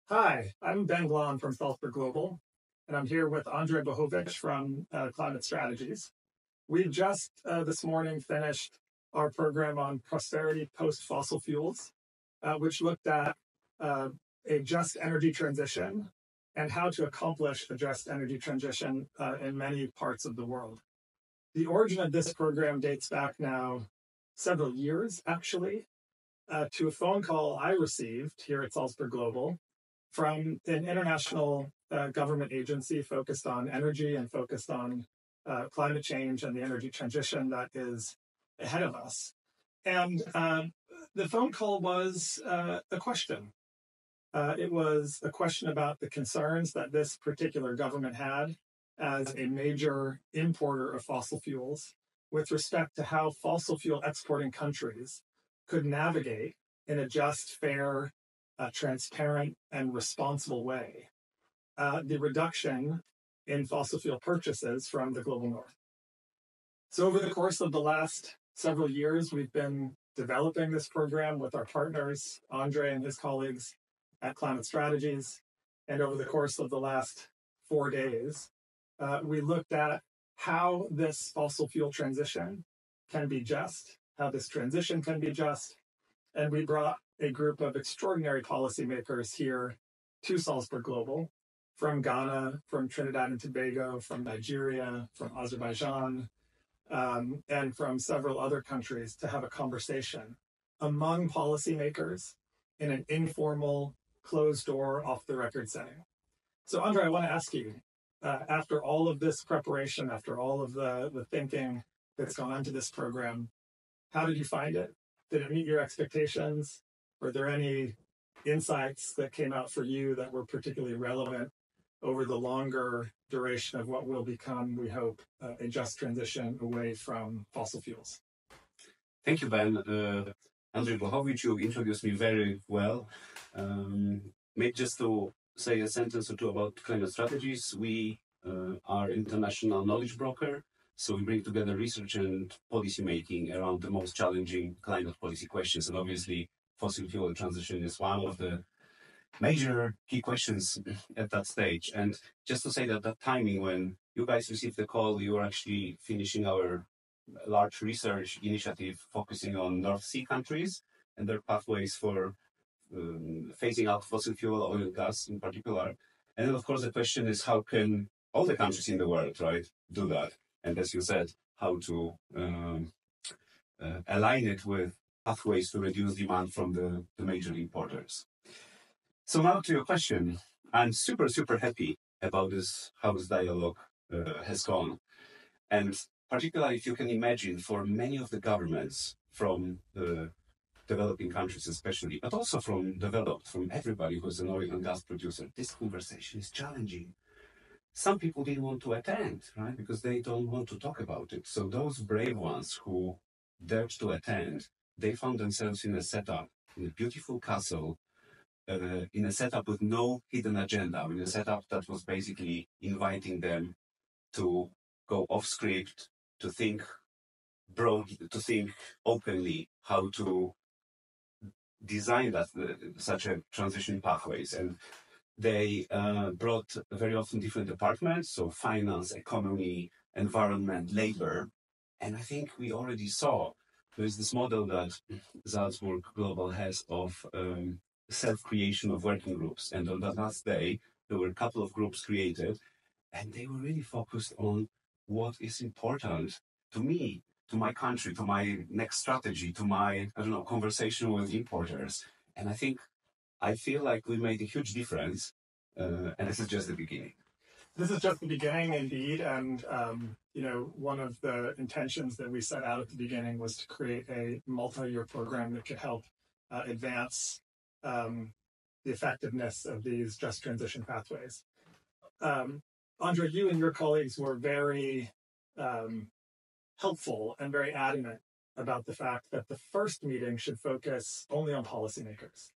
Hi, I'm Ben Glahn from Salzburg Global, and I'm here with Andrzej Blachowicz from Climate Strategies. We just this morning finished our program on prosperity post-fossil fuels, which looked at a just energy transition and how to accomplish a just energy transition in many parts of the world. The origin of this program dates back now several years, actually, to a phone call I received here at Salzburg Global from an international government agency focused on energy and focused on climate change and the energy transition that is ahead of us. And the phone call was a question. It was a question about the concerns that this particular government had as a major importer of fossil fuels with respect to how fossil fuel exporting countries could navigate in a just, fair, transparent, and responsible way the reduction in fossil fuel purchases from the global north. So over the course of the last several years, we've been developing this program with our partners, Andrzej and his colleagues at Climate Strategies. And over the course of the last 4 days, we looked at how this fossil fuel transition can be just, how this transition can be just. And we brought a group of extraordinary policymakers here to Salzburg Global from Ghana, from Trinidad and Tobago, from Nigeria, from Azerbaijan, and from several other countries to have a conversation among policymakers in an informal, closed-door, off-the-record setting. So, Andrzej, I want to ask you, after all of this preparation, after all of the thinking that's gone into this program, how did you find it? Did it meet your expectations? Were there any insights that came out for you that were particularly relevant over the longer duration of what will become, we hope, a just transition away from fossil fuels? Thank you, Ben. Andrzej Blachowicz, you introduced me very well. Maybe just to say a sentence or two about Climate Strategies. We are international knowledge broker, so we bring together research and policy making around the most challenging climate policy questions. And obviously, fossil fuel transition is one of the major key questions at that stage. And just to say that that timing when you guys received the call, you were actually finishing our large research initiative focusing on North Sea countries and their pathways for phasing out fossil fuel, oil and gas in particular. And then, of course, the question is how can all the countries in the world, right, do that? And as you said, how to align it with pathways to reduce demand from the major importers. So now to your question, I'm super, super happy about this, how this dialogue has gone. And particularly if you can imagine for many of the governments from the developing countries especially, but also from developed, from everybody who's an oil and gas producer, this conversation is challenging. Some people didn't want to attend, right? Because they don't want to talk about it. So those brave ones who dared to attend, they found themselves in a setup, in a beautiful castle, in a setup with no hidden agenda, in a setup that was basically inviting them to go off script, to think broadly, to think openly how to design that such a transition pathways. And they brought very often different departments, so finance, economy, environment, labor. And I think we already saw there's this model that Salzburg Global has of self-creation of working groups. And on that last day, there were a couple of groups created, and they were really focused on what is important to me, to my country, to my next strategy, to my, conversation with importers. And I feel like we made a huge difference, and this is just the beginning. This is just the beginning, indeed. And, one of the intentions that we set out at the beginning was to create a multi-year program that could help advance the effectiveness of these just transition pathways. Andrzej, you and your colleagues were very helpful and very adamant about the fact that the first meeting should focus only on policymakers.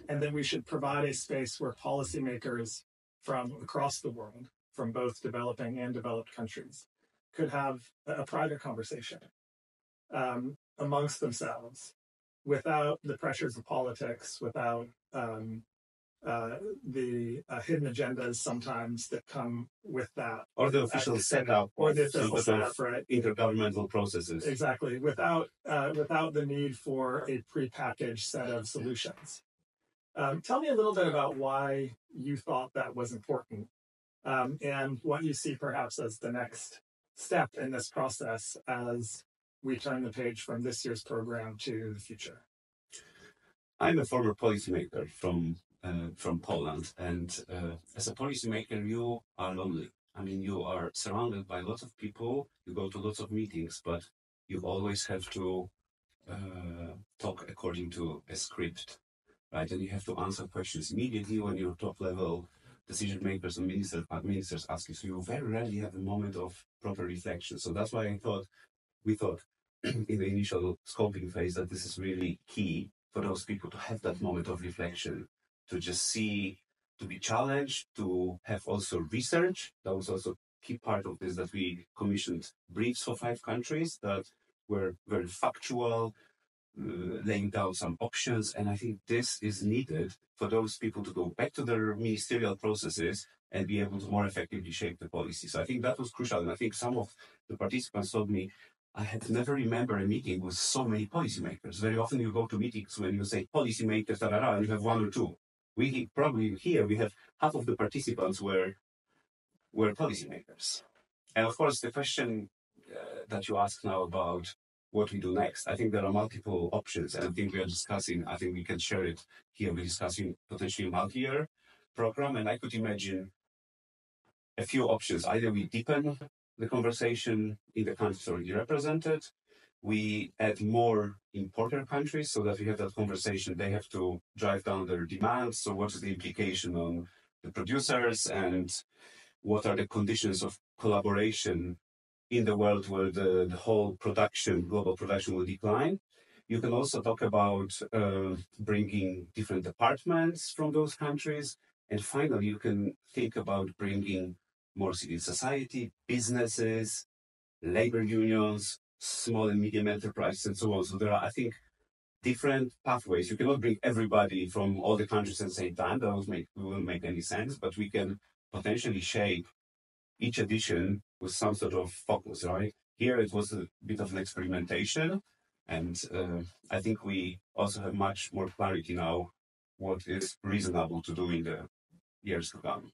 And then we should provide a space where policymakers from across the world, from both developing and developed countries, could have a private conversation amongst themselves without the pressures of politics, without the hidden agendas sometimes that come with that. Or the official setup. Or the official setup, right? Intergovernmental processes. Exactly, without the need for a prepackaged set of solutions. Tell me a little bit about why you thought that was important, and what you see perhaps as the next step in this process as we turn the page from this year's program to the future. I'm a former policymaker from Poland, and as a policymaker, you are lonely. I mean, you are surrounded by lots of people. You go to lots of meetings, but you always have to talk according to a script, right? And you have to answer questions immediately when your top level decision makers and ministers ask you. So you very rarely have a moment of proper reflection. So that's why we thought in the initial scoping phase that this is really key for those people to have that moment of reflection, to just see, to be challenged, to have also research. That was also a key part of this, that we commissioned briefs for 5 countries that were very factual, laying down some options. And I think this is needed for those people to go back to their ministerial processes and be able to more effectively shape the policy. So I think that was crucial. And I think some of the participants told me, I had never remember a meeting with so many policymakers. Very often you go to meetings when you say policymakers, and you have 1 or 2. We probably here, we have half of the participants were policymakers. And of course, the question that you ask now about what we do next, I think there are multiple options, and I think we are discussing, I think we can share it here, we're discussing potentially a multi-year program, and I could imagine a few options. Either we deepen the conversation in the countries already represented, we add more importer countries so that we have that conversation. They have to drive down their demands. So what is the implication on the producers, and what are the conditions of collaboration in the world where the whole production, global production, will decline? You can also talk about bringing different departments from those countries. And finally, you can think about bringing more civil society, businesses, labor unions, small and medium enterprises, and so on. So there are, I think, different pathways. You cannot bring everybody from all the countries at the same time. That won't make any sense, but we can potentially shape each edition with some sort of focus, right? Here it was a bit of an experimentation, and I think we also have much more clarity now what is reasonable to do in the years to come.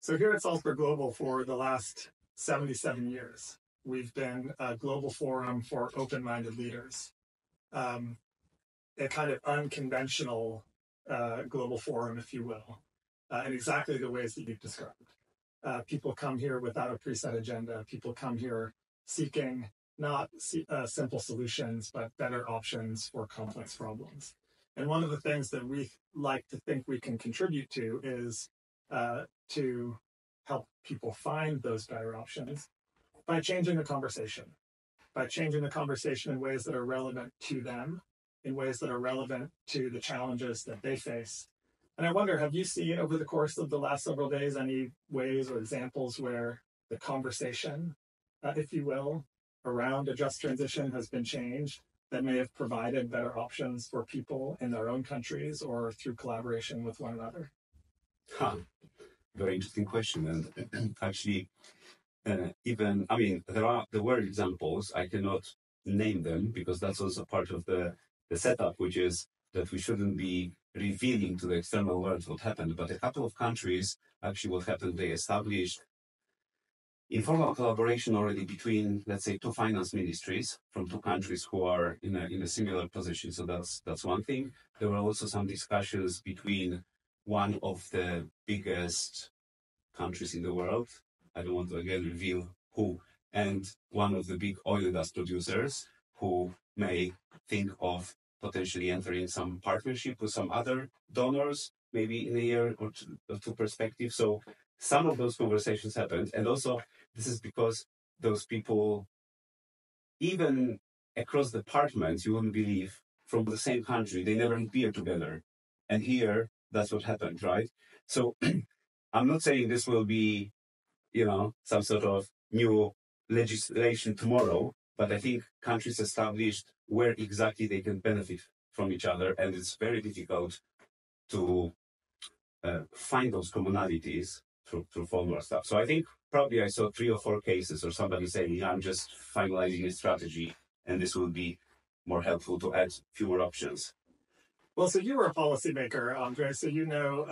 So here at Salzburg Global for the last 77 years, we've been a global forum for open-minded leaders, a kind of unconventional global forum, if you will, in exactly the ways that you've described. People come here without a preset agenda. People come here seeking not simple solutions, but better options for complex problems. And one of the things that we like to think we can contribute to is to help people find those better options by changing the conversation, in ways that are relevant to them, in ways that are relevant to the challenges that they face. And I wonder, have you seen over the course of the last several days any ways or examples where the conversation, if you will, around a just transition has been changed that may have provided better options for people in their own countries or through collaboration with one another? Very interesting question. And actually, there were examples. I cannot name them because that's also part of the setup, which is that we shouldn't be revealing to the external world what happened. But a couple of countries, actually what happened, they established informal collaboration already between, let's say, 2 finance ministries from 2 countries who are in a similar position. So that's one thing. There were also some discussions between one of the biggest countries in the world, I don't want to again reveal who, and one of the big oil and gas producers who may think of potentially entering some partnership with some other donors, maybe in a year or two perspective. So some of those conversations happened. And also, this is because those people, even across departments, you wouldn't believe, from the same country, they never appear together. And here, that's what happened, right? So I'm not saying this will be, some sort of new legislation tomorrow, but I think countries established where exactly they can benefit from each other, and it's very difficult to find those commonalities through formal stuff. So I think probably I saw 3 or 4 cases or somebody saying, yeah, I'm just finalizing a strategy and this will be more helpful to add fewer options. Well, so you were a policymaker, Andrzej, so you know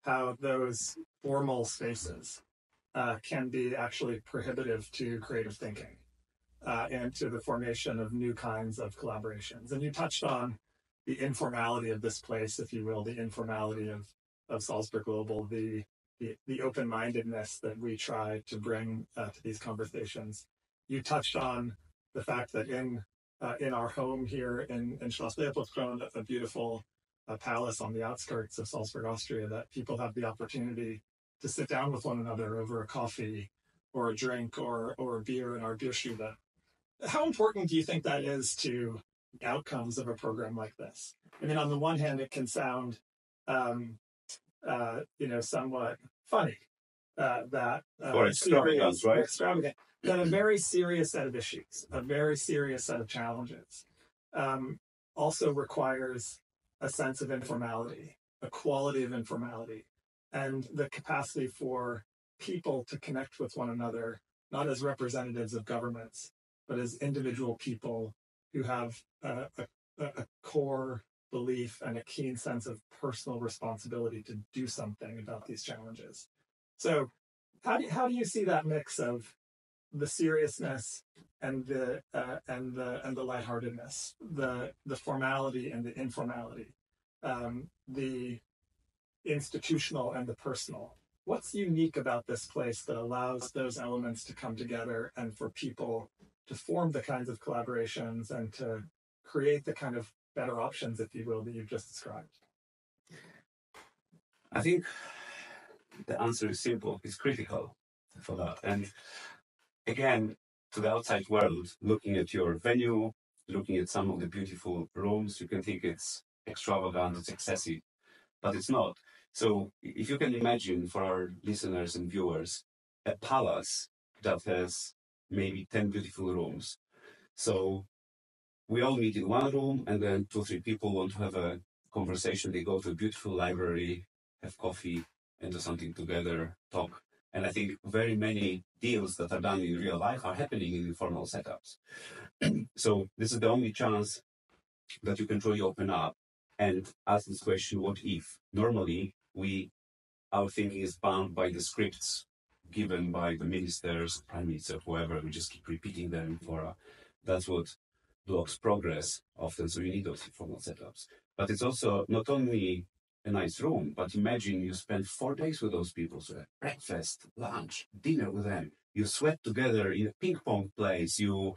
how those formal spaces can be actually prohibitive to creative thinking and to the formation of new kinds of collaborations. And you touched on the informality of this place, if you will, the informality of Salzburg Global, the open-mindedness that we try to bring to these conversations. You touched on the fact that in our home here in Schloss Leopoldskron, a beautiful palace on the outskirts of Salzburg, Austria, that people have the opportunity to sit down with one another over a coffee or a drink or a beer in our Bierstube. How important do you think that is to the outcomes of a program like this? I mean, on the one hand, it can sound, somewhat funny or extravagant, right? Extravagant. That a very serious set of issues, a very serious set of challenges, also requires a sense of informality, a quality of informality, and the capacity for people to connect with one another, not as representatives of governments, but as individual people who have a core belief and a keen sense of personal responsibility to do something about these challenges. So how do you see that mix of the seriousness and the lightheartedness, the formality and the informality, the institutional and the personal? What's unique about this place that allows those elements to come together and for people to form the kinds of collaborations and to create the kind of better options, if you will, that you've just described? I think the answer is simple. It's critical for that. And again, to the outside world, looking at your venue, looking at some of the beautiful rooms, you can think it's extravagant, it's excessive, but it's not. So if you can imagine for our listeners and viewers, a palace that has maybe 10 beautiful rooms. So we all meet in one room and then 2 or 3 people want to have a conversation. They go to a beautiful library, have coffee and do something together, talk. And I think very many deals that are done in real life are happening in informal setups. So this is the only chance that you can truly open up and ask this question, what if? Normally, our thinking is bound by the scripts given by the ministers, prime minister, whoever. We just keep repeating them that's what blocks progress often. So you need those informal setups. But it's also not only a nice room, but imagine you spend 4 days with those people. So breakfast, lunch, dinner with them. You sweat together in a ping pong place. You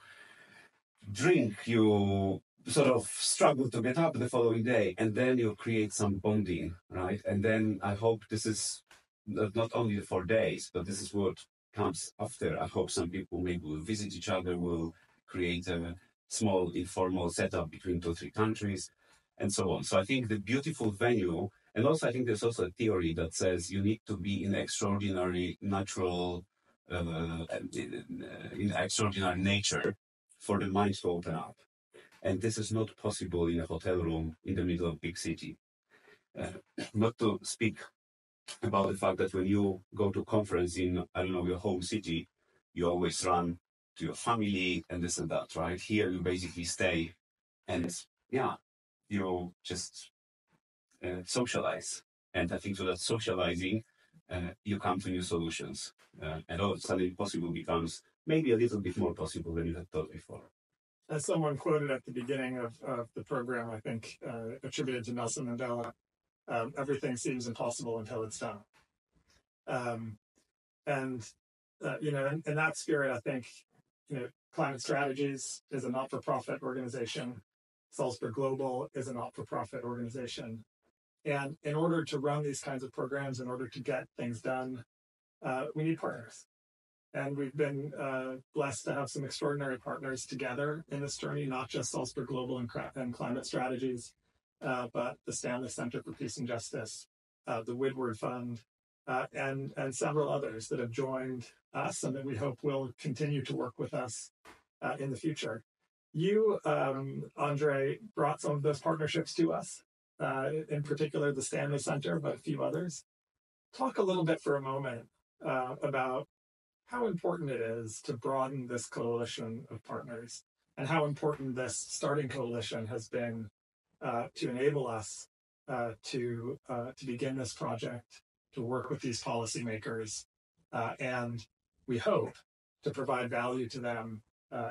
drink, you sort of struggle to get up the following day, and then you create some bonding, right? And then I hope this is not only the 4 days, but this is what comes after. I hope some people maybe will visit each other, will create a small informal setup between 2 or 3 countries, and so on. So I think the beautiful venue, and also I think there's also a theory that says you need to be in extraordinary natural, in extraordinary nature for the mind to open up. And this is not possible in a hotel room in the middle of big city. Not to speak about the fact that when you go to conference in, I don't know, your home city, you always run to your family and this and that, right? Here you basically stay and you just socialize. And I think so that socializing, you come to new solutions. And all of a sudden possible becomes maybe a little bit more possible than you had thought before. As someone quoted at the beginning of the program, I think attributed to Nelson Mandela, everything seems impossible until it's done. In that spirit, I think, Climate Strategies is a not-for-profit organization. Salzburg Global is a not-for-profit organization. And in order to run these kinds of programs, in order to get things done, we need partners. And we've been blessed to have some extraordinary partners together in this journey, not just Salzburg Global and Climate Strategies, but the Stanley Center for Peace and Justice, the Woodward Fund, and several others that have joined us and that we hope will continue to work with us in the future. You, Andrzej, brought some of those partnerships to us in particular the Stanley Center, but a few others. Talk a little bit for a moment about how important it is to broaden this coalition of partners and how important this starting coalition has been to enable us to begin this project, to work with these policymakers, and we hope to provide value to them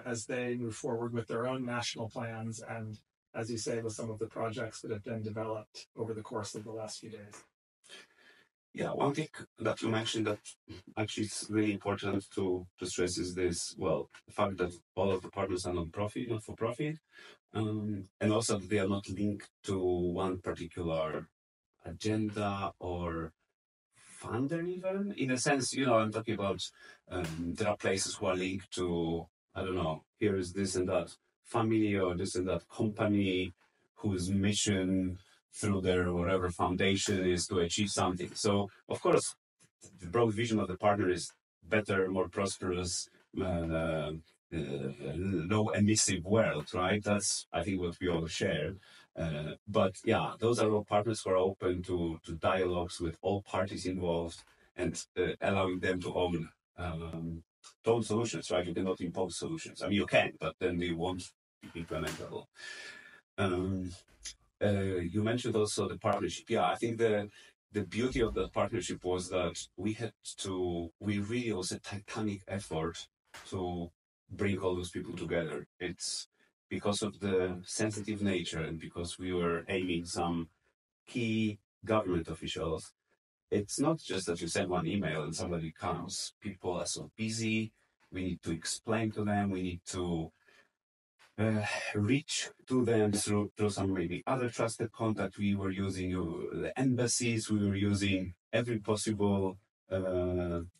as they move forward with their own national plans and, as you say, with some of the projects that have been developed over the course of the last few days. Yeah, one thing that you mentioned that actually is really important to stress is this, well, the fact that all of the partners are non-profit, not for profit, and also they are not linked to one particular agenda or funder even. In a sense, I'm talking about there are places who are linked to, I don't know, here is this and that family or this and that company whose mission through their whatever foundation is to achieve something. So, of course, the broad vision of the partner is better, more prosperous, low emissive world, right? That's, I think, what we all share. But yeah, those are all partners who are open to dialogues with all parties involved and allowing them to own solutions, right? You cannot impose solutions. I mean, you can, but then they won't be implementable. You mentioned also the partnership. Yeah, I think the beauty of the partnership was that we really was a titanic effort to bring all those people together. It's because of the sensitive nature and because we were aiming some key government officials. It's not just that you send one email and somebody comes. People are so busy. We need to explain to them. We need to reach to them through some maybe other trusted contact. We were using the embassies. We were using every possible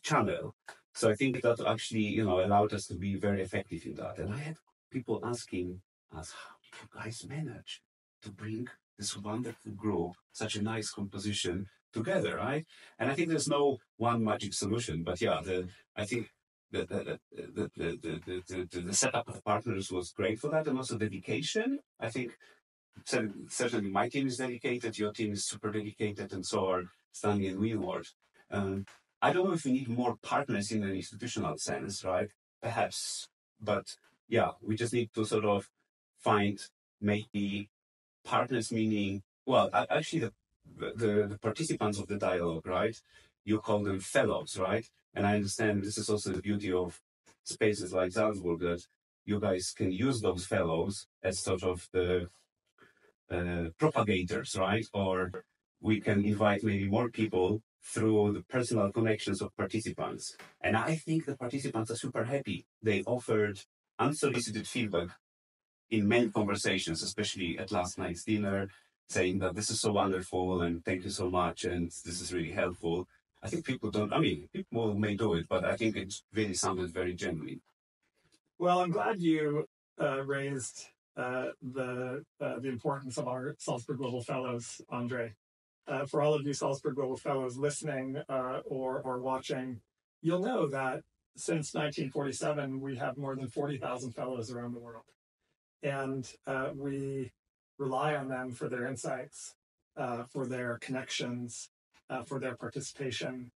channel. So I think that actually, allowed us to be very effective in that. And I had people asking us, how did you guys manage to bring this wonderful group, such a nice composition together, right? And I think there's no one magic solution, but yeah, I think the setup of partners was great for that, and also dedication. I think certainly my team is dedicated, your team is super dedicated, and so are Stanley and Wheelward. I don't know if we need more partners in an institutional sense, right? Perhaps, but yeah, we just need to sort of find maybe partners, meaning, well, actually the participants of the dialogue, right? You call them fellows, right? And I understand this is also the beauty of spaces like Salzburg, that you guys can use those fellows as sort of the propagators, right? Or we can invite maybe more people through the personal connections of participants. And I think the participants are super happy. They offered unsolicited feedback in many conversations, especially at last night's dinner, saying that this is so wonderful and thank you so much and this is really helpful. I think people may do it, but I think it really sounded very genuine. Well, I'm glad you raised the importance of our Salzburg Global Fellows, Andrzej. For all of you Salzburg Global Fellows listening or watching, you'll know that since 1947, we have more than 40,000 fellows around the world. And we rely on them for their insights, for their connections, for their participation.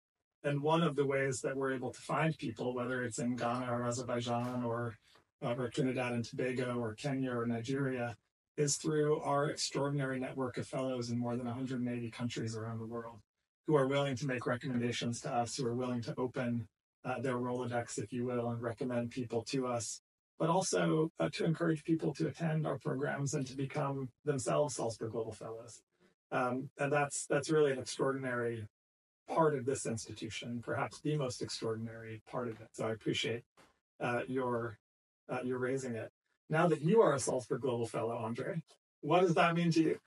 And one of the ways that we're able to find people, whether it's in Ghana or Azerbaijan or Trinidad and Tobago or Kenya or Nigeria, is through our extraordinary network of fellows in more than 180 countries around the world who are willing to make recommendations to us, who are willing to open their Rolodex, if you will, and recommend people to us, but also to encourage people to attend our programs and to become themselves Salzburg Global Fellows. And that's really an extraordinary part of this institution, perhaps the most extraordinary part of it. So I appreciate your raising it. Now that you are a Salzburg Global Fellow, Andrzej, what does that mean to you?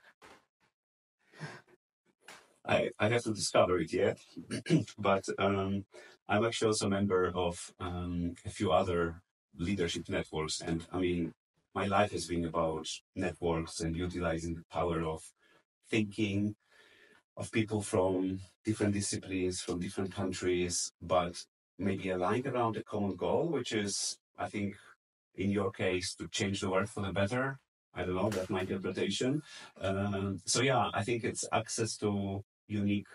I have to discover it yet, but I'm actually also a member of a few other leadership networks. And I mean, my life has been about networks and utilizing the power of thinking of people from different disciplines, from different countries, but maybe aligned around a common goal, which is, I think, in your case, to change the world for the better. I don't know, that's my interpretation. So yeah, I think it's access to unique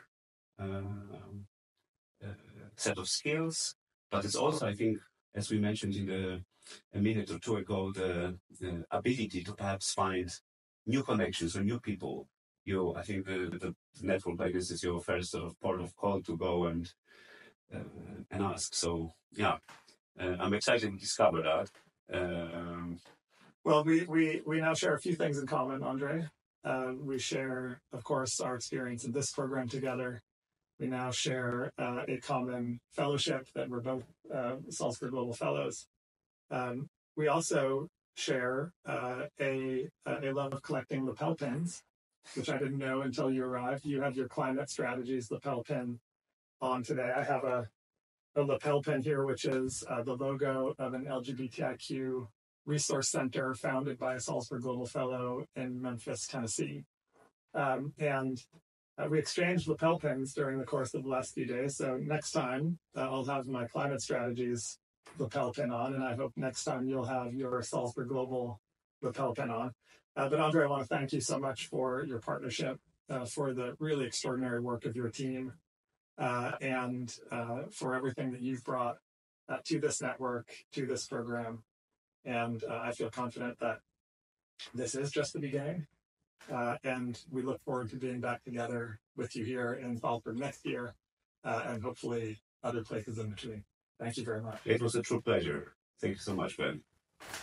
set of skills, but it's also, I think, as we mentioned a minute or two ago, the ability to perhaps find new connections or new people. I think the network like this is your first sort of port of call to go and ask. So yeah, I'm excited to discover that. Well, we now share a few things in common, Andre. We share, of course, our experience in this program together. We now share a common fellowship that we're both Salzburg Global Fellows. We also share a love of collecting lapel pins, which I didn't know until you arrived. You have your climate strategies lapel pin on today. I have a lapel pin here, which is the logo of an LGBTIQ resource center founded by a Salzburg Global Fellow in Memphis, Tennessee. And we exchanged lapel pins during the course of the last few days. So next time I'll have my climate strategies lapel pin on, and I hope next time you'll have your Salzburg Global lapel pin on. But Andre, I want to thank you so much for your partnership, for the really extraordinary work of your team, and for everything that you've brought to this network, to this program. And I feel confident that this is just the beginning. And we look forward to being back together with you here in Salzburg next year, and hopefully other places in between. Thank you very much. It was a true pleasure. Thank you so much, Ben.